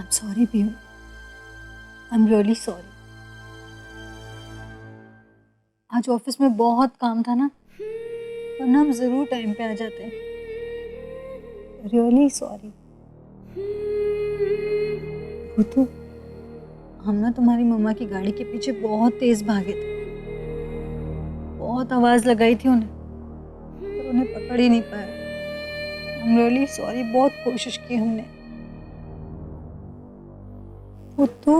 I'm sorry, Piyu. I'm really sorry. आज office में बहुत काम था ना, वरना हम जरूर टाइम पे आ जाते हैं. Really sorry. भूतू, हम ना तुम्हारी मम्मा की गाड़ी के पीछे बहुत तेज भागे थे. बहुत आवाज लगाई थी उन्हें, पर उन्हें पकड़ ही नहीं पाया. I'm really sorry. बहुत कोशिश की हमने. भूतू,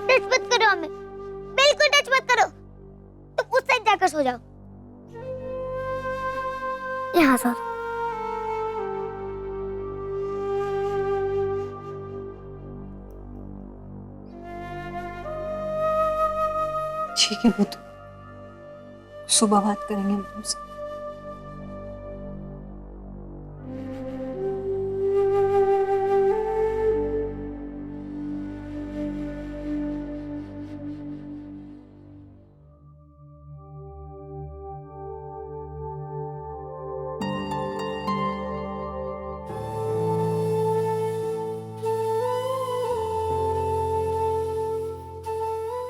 टच मत करो हमें, बिल्कुल टच मत करो. तुम उस साइड जाकर सो जाओ. यहाँ सो. ठीक है भूतू, सुबह बात करेंगे हम तुमसे.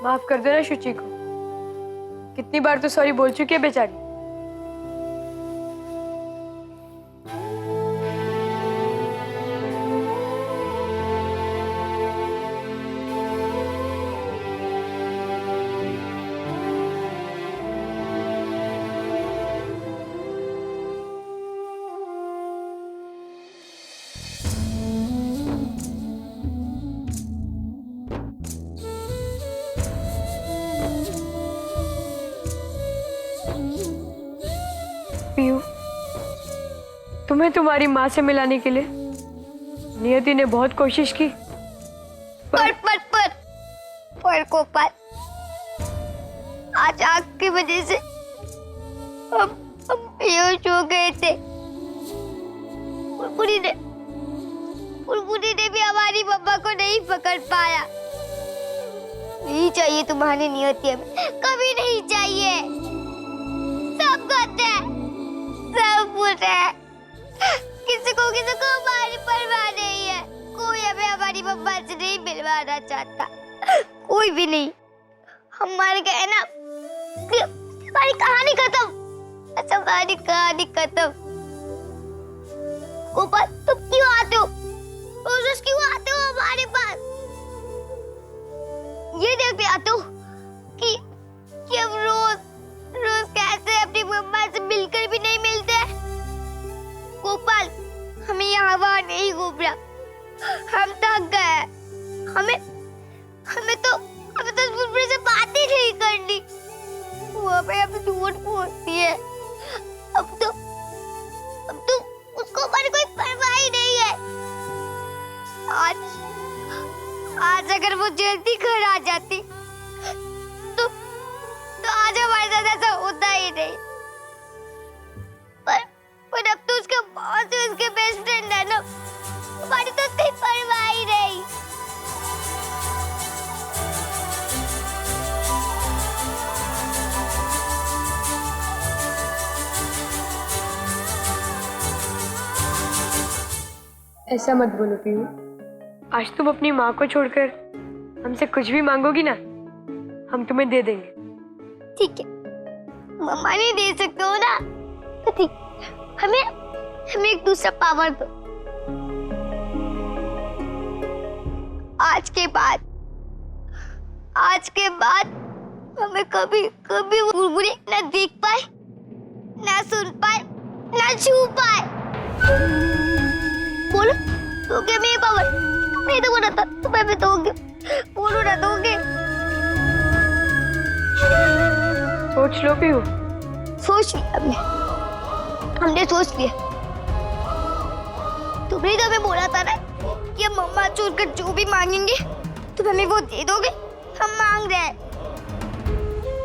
माफ कर देना शुचि को. कितनी बार तो सॉरी बोल चुकी है बेचारी. पीयू, तुम्हें तुम्हारी माँ से मिलाने के लिए नियति ने बहुत कोशिश की. पर गोपाल, आज आग की वजह से हम बेहोश हो गए थे. बुलबुली ने भी हमारी मम्मा को नहीं पकड़ पाया. नहीं चाहिए तुम्हारी नियति हमें, कभी नहीं चाहिए. सब गलत है, सब बुरा है. किसी को हमारी परवाह नहीं है. कोई हमें हमारी मम्मा से नहीं मिलवाना चाहता, कोई भी नहीं. हमारे गए ना, हमारी कहानी खत्म. अच्छा, हमारी कहानी खत्म. गोपाल, तुम क्यों आते हो? रोज क्यों आते हो हमारे पास? ये देखते आते हो कि हम रोज कैसे अपनी मम्मा से मिलकर भी नहीं मिलते. गोपाल, हमें यहाँ वहाँ नहीं घूमना. हम थक गए. हमें तो बुलबुल से बात ही नहीं करनी. वो हमें झूठ बोलती है. अब तो उसको हमारी कोई परवाह ही नहीं है. आज अगर वो जल्दी घर आ जाती तो आज हमारे साथ ऐसा होता ही नहीं. पर अब तो उसके बॉस है, उसके बेस्ट फ्रेंड है ना. हमारी तो उसकी परवाह ही नहीं. ऐसा मत बोलो पीयू. आज तुम अपनी माँ को छोड़कर हमसे कुछ भी मांगोगी ना, हम तुम्हें दे देंगे. ठीक है, मम्मा नहीं दे सकते हो ना, तो ठीक. हमें एक दूसरा पावर दो. आज के बाद हमें कभी बुलबुली ना देख पाए, ना सुन पाए, ना छू पाए. बोलो, दोगे हमें ये पावर? नहीं तो बोला था, तुम्हें भी दोगे. बोलो ना, दोगे? सोच लो पीयू. सोच लिया हमने सोच लिया. तुमने तो हमें बोला था ना कि हम मम्मा छोड़कर जो भी मांगेंगे तुम हमें वो दे दोगे. हम मांग रहे हैं,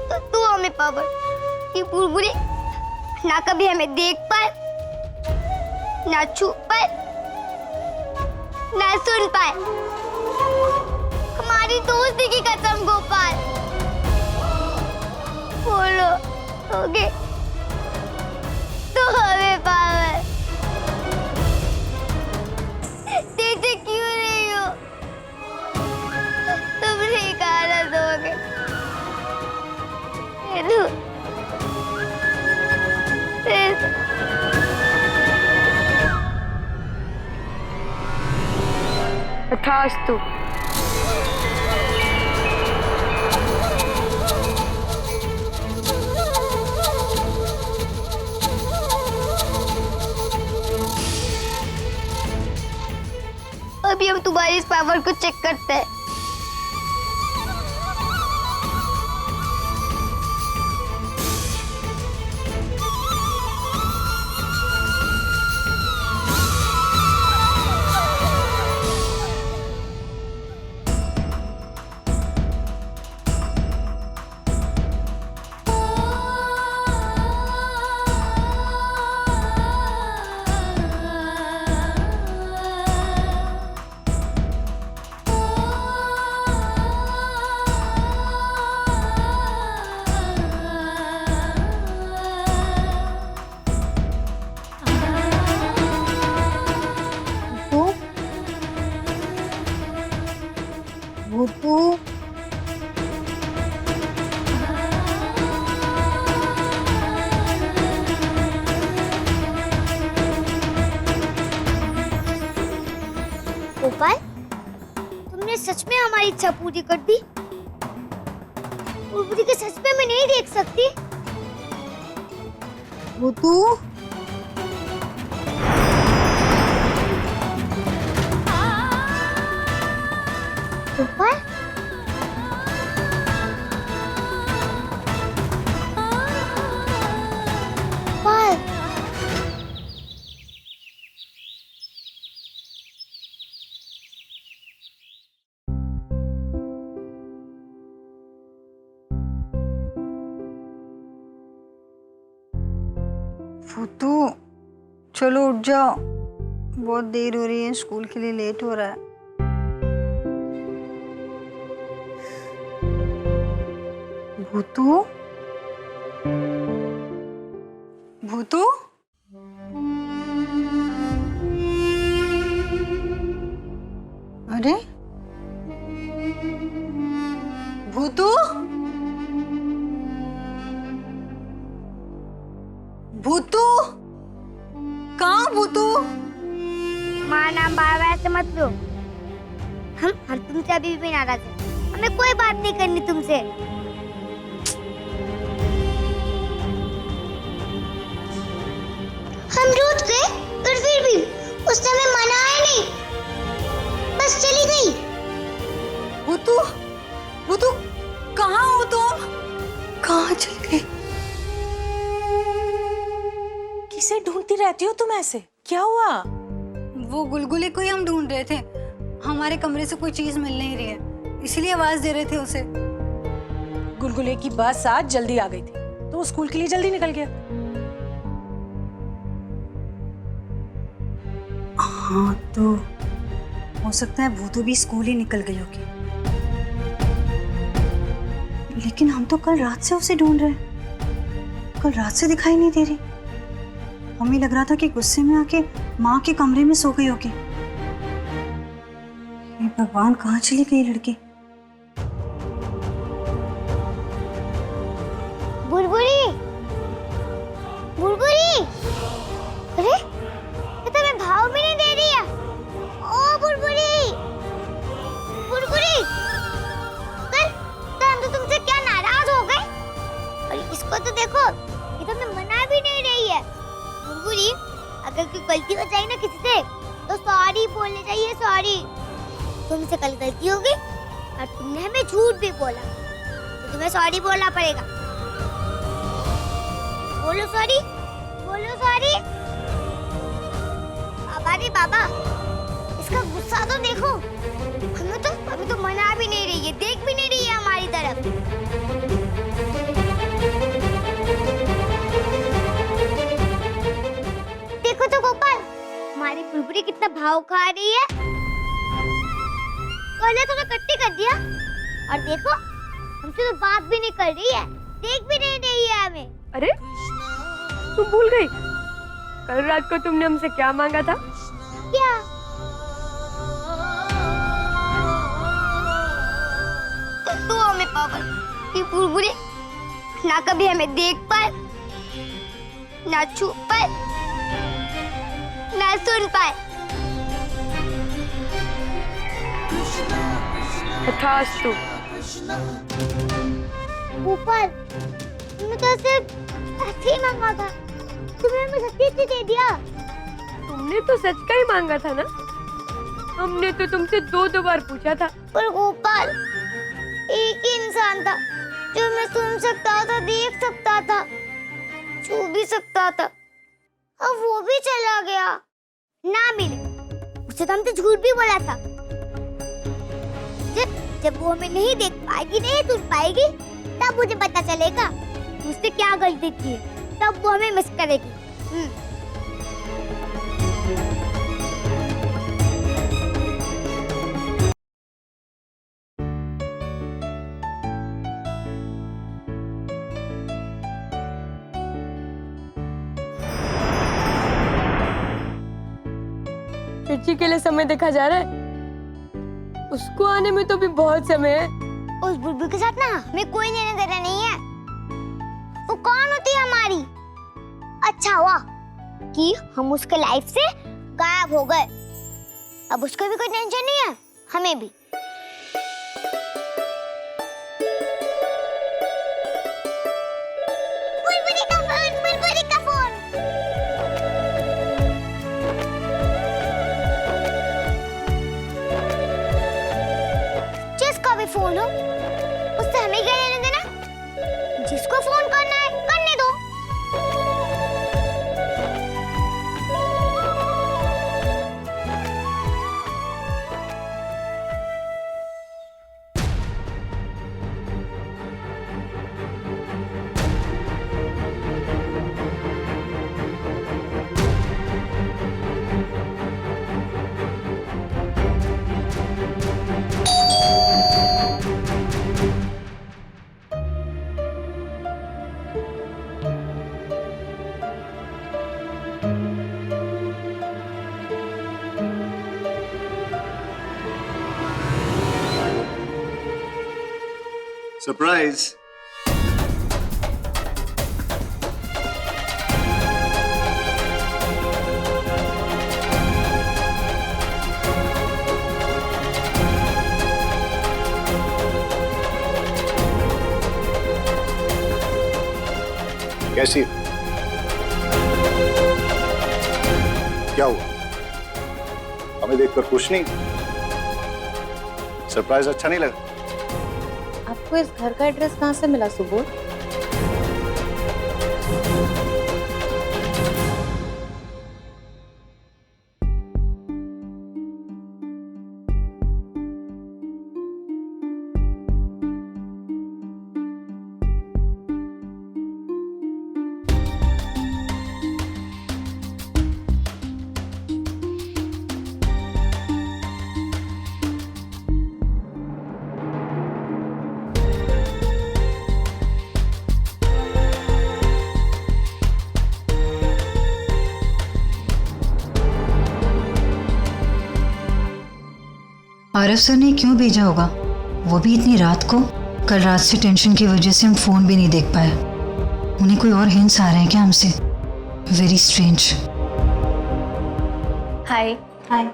तो तू हमें पावर कि बुलबुली ना कभी हमें देख पाए, ना छू पाए, ना सुन पाए. हमारी दोस्ती की कसम गोपाल. बोलो, दोगे? तुम हमें पावर देते क्यों नहीं हो? तुम नहीं खाना दोगे। तथास्तु। अभी हम तुम्हारी इस पावर को चेक करते हैं। भूतू, गोपाल, तुमने सच में हमारी इच्छा पूरी कर दी। बुलबुली के सच में मैं नहीं देख सकती। भूतू, गोपाल, गोपाल, भूतू, चलो उठ जाओ, बहुत देर हो रही है, स्कूल के लिए लेट हो रहा है। भूतू, भूतू, अरे भूतू, भूतू, कहाँ भूतू? हमारा नाम बार बार ऐसे मत लो। हम तुमसे अभी भी नाराज हैं। हमें कोई बात नहीं करनी तुमसे। हम रूठ गए, पर फिर भी उसने हमें मनाया नहीं, बस चली गई। भूतू, भूतू, कहाँ हो तुम? कहाँ चली गई? किसे ढूंढती रहती हो तुम ऐसे? क्या हुआ? वो गुलगुले को ही हम ढूंढ रहे थे। हमारे कमरे से कोई चीज मिल नहीं रही है, इसलिए आवाज दे रहे थे उसे। गुलगुले की बस आज जल्दी आ गई थी तो वो स्कूल के लिए जल्दी निकल गया। हाँ, तो हो सकता है भूतू भी स्कूल ही निकल गई होगी। लेकिन हम तो कल रात से उसे ढूंढ रहे हैं, कल रात से दिखाई नहीं दे रही। हमें लग रहा था कि गुस्से में आके माँ के कमरे में सो गई होगी। हे भगवान, कहाँ चली गई लड़की? बुलबुली, बुलबुली, अरे ये तो मैं भाव भी नहीं दे रही है। ओ बुलबुली, बुलबुली, कल हम तो तुमसे क्या नाराज हो गए। और इसको तो देखो, ये तो मैं मना भी नहीं रही है। बुलबुली, अगर कोई गलती हो जाए ना किसी से, तो सॉरी बोलने चाहिए, सॉरी। तुमसे कल गलती हो गई और तुमने हमें झूठ भी बोला, तो तुम्हें सॉरी बोलना पड़ेगा। बोलो सॉरी, बोलो सॉरी। अरे बाबा, इसका गुस्सा तो देखो। हमें तो मना भी नहीं रही है, देख भी नहीं रही है हमारी तरफ। देखो तो गोपाल, हमारी बुलबुली कितना भाव खा रही है। पहले तो मैं कट्टी कर दिया, और देखो हमसे तो बात भी नहीं कर रही है, देख भी नहीं रही है हमें। अरे तुम भूल गई कल रात को तुमने हमसे क्या मांगा था? क्या? तो हमें पागल ये बुलबुली ना कभी हमें देख पाए, ना छू पाए, ना सुन पाए। तथास्तु। ऊपर तुमने तो सिर्फ ऐसे ही मांगा था, तुमने हमें सच्ची दे दिया। तुमने तो सच का ही मांगा था ना? हमने तो तुमसे दो बार पूछा था। पर गोपाल एक ही इंसान था जो मैं सुन सकता था, देख सकता था, छू भी सकता था। अब वो भी चला गया, ना मिले। उसे तो हमने झूठ भी बोला था। जब वो हमें नहीं देख पाएगी, नहीं सुन पाएगी, तब मुझे पता चलेगा उसने क्या गलती की है, तब वो हमें मिस करेगी। पिच्ची के लिए समय देखा जा रहा है, उसको आने में तो भी बहुत समय है। उस बुलबुल के साथ ना हमें कोई लेना देना नहीं है। वो कौन होती है हमारी? अच्छा हुआ कि हम उसके लाइफ से गायब हो गए। अब उसको भी कोई टेंशन नहीं है, हमें भी। बुलबुली का फोन, बुलबुली का फोन। जिसका भी फोन हो, उससे हमें क्या लेना देना? जिसको फोन करना है करने दो। सरप्राइज। कैसी? क्या हुआ? हमें देखकर खुश नहीं? सरप्राइज अच्छा नहीं लगा? आपको इस घर का एड्रेस कहाँ से मिला सुबोध? आरफ सर ने क्यों भेजा होगा? वो भी इतनी रात को? कल रात से टेंशन की वजह से हम फोन भी नहीं देख पाए। उन्हें कोई और हिंट्स आ रहे हैं क्या हमसे? Very strange. Hi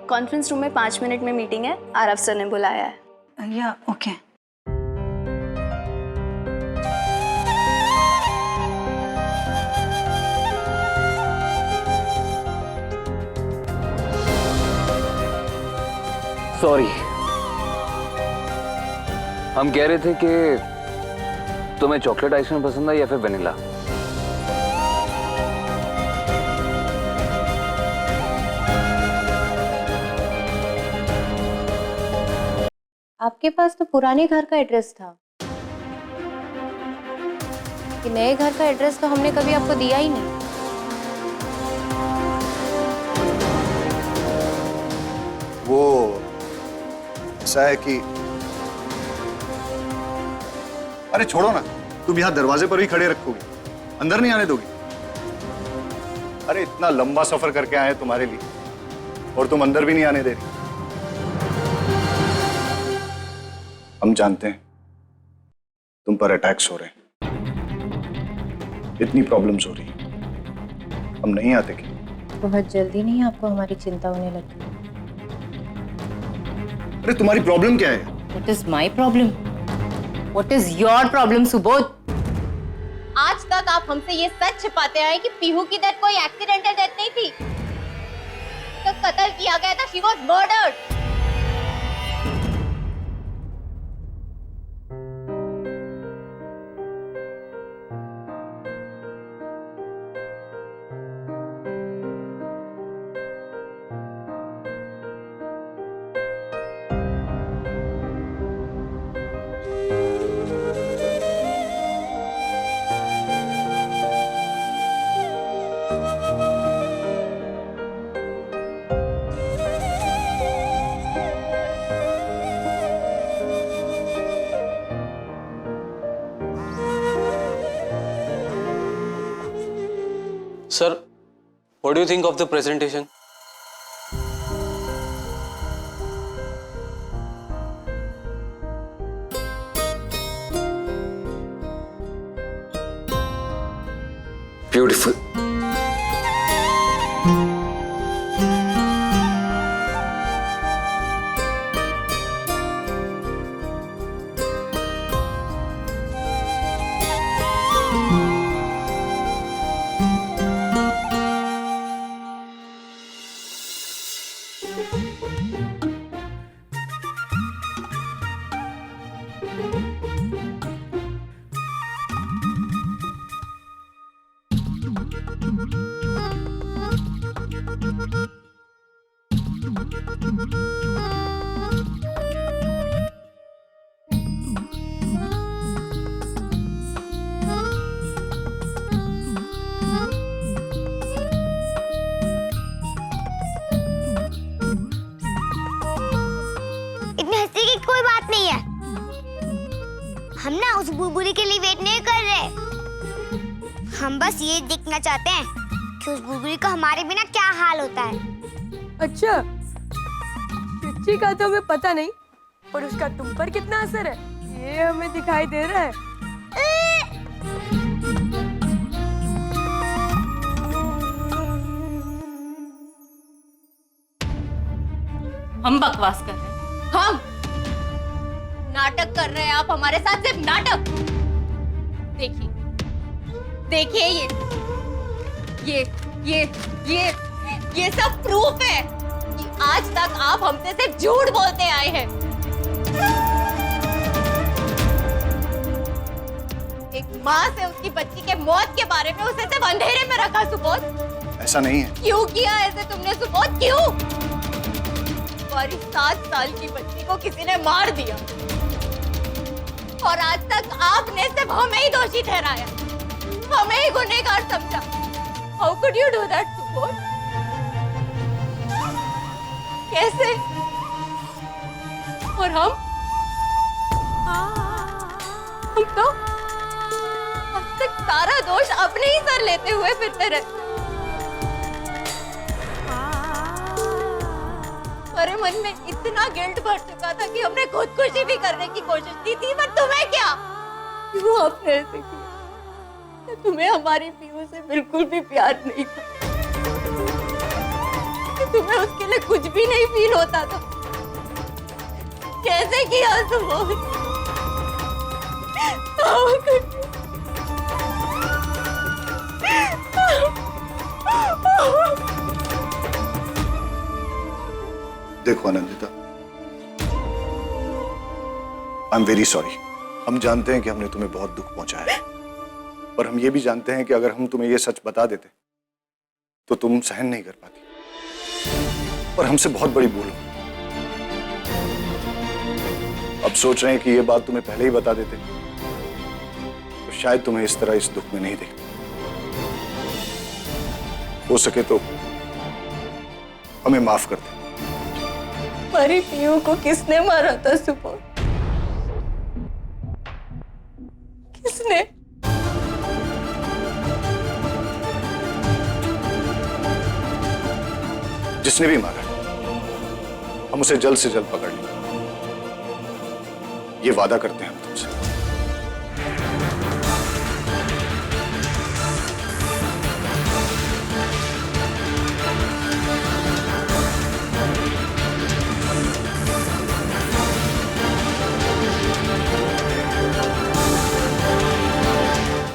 conference room में 5 मिनट में मीटिंग है, आरफ सर ने बुलाया है। या ओके। सॉरी, हम कह रहे थे कि तुम्हें चॉकलेट आइसक्रीम पसंद है या फिर वेनिला? आपके पास तो पुराने घर का एड्रेस था, कि नए घर का एड्रेस तो हमने कभी आपको दिया ही नहीं। वो ऐसा है कि अरे छोड़ो ना, तुम यहाँ दरवाजे पर ही खड़े रखोगी, अंदर नहीं आने दोगी? अरे इतना लंबा सफर करके आए हैं तुम्हारे लिए और तुम अंदर भी नहीं आने दे रही। हम जानते हैं तुम पर अटैक्स हो रहे हैं, इतनी प्रॉब्लम्स हो रही हैं, हम नहीं आते क्या? बहुत जल्दी नहीं आपको हमारी चिंता होने लगी। अरे तुम्हारी प्रॉब्लम क्या है? What is my problem? What is your problem, Subodh? आज तक आप हमसे ये सच छिपाते आए कि पीहू की डेथ कोई एक्सीडेंटल डेथ नहीं थी, तो कत्ल किया गया था। She was murdered. Sir, what do you think of the presentation? Beautiful. इतनी हंसी की कोई बात नहीं है। हम ना उस बुलबुली के लिए वेट नहीं कर रहे। हम बस ये देखना चाहते हैं कि उस बुलबुली का हमारे बिना क्या हाल होता है। अच्छा, चिच्ची का तो हमें पता नहीं, पर उसका तुम पर कितना असर है ये हमें दिखाई दे रहा है। हम बकवास कर रहे हैं। हम नाटक कर रहे हैं आप हमारे साथ, सिर्फ नाटक। देखिए देखिए, ये सब प्रूफ है कि आज तक आप हमसे सिर्फ झूठ बोलते आए हैं। एक माँ से उसकी बच्ची के मौत के बारे में उसे सिर्फ अंधेरे में रखा। सुबोध, ऐसा नहीं है। क्यों किया ऐसे तुमने सुबोध, क्यों? हमारी 7 साल की बच्ची को किसी ने मार दिया और आज तक आपने सिर्फ हमें ही दोषी ठहराया, हमें ही गुनहगार समझा। How could you do that, Subodh? कैसे? और हम तो आज तक सारा दोष अपने ही सर लेते हुए फिरते रहे। हमारे मन में इतना गिल्ट भर चुका था कि हमने खुदकुशी भी करने की कोशिश की थी, पर तुम्हें क्या? क्यों आपने ऐसे किया? तुम्हें हमारी पीहू से बिल्कुल भी प्यार नहीं था, तुम्हें उसके लिए कुछ भी नहीं फील होता था। कैसे किया सुबोध? देखो Anandita, I am very sorry. हम जानते हैं कि हमने तुम्हें बहुत दुख पहुंचाया है, पर हम ये भी जानते हैं कि अगर हम तुम्हें ये सच बता देते तो तुम सहन नहीं कर पाती, और हमसे बहुत बड़ी भूल हो। अब सोच रहे हैं कि ये बात तुम्हें पहले ही बता देते तो शायद तुम्हें इस तरह इस दुख में नहीं देखते। हो सके तो हमें माफ कर दे। हमारी पीहू को किसने मारा था सुबोध? किसने? जिसने भी मारा हम उसे जल्द से जल्द पकड़ लेंगे, ये वादा करते हैं।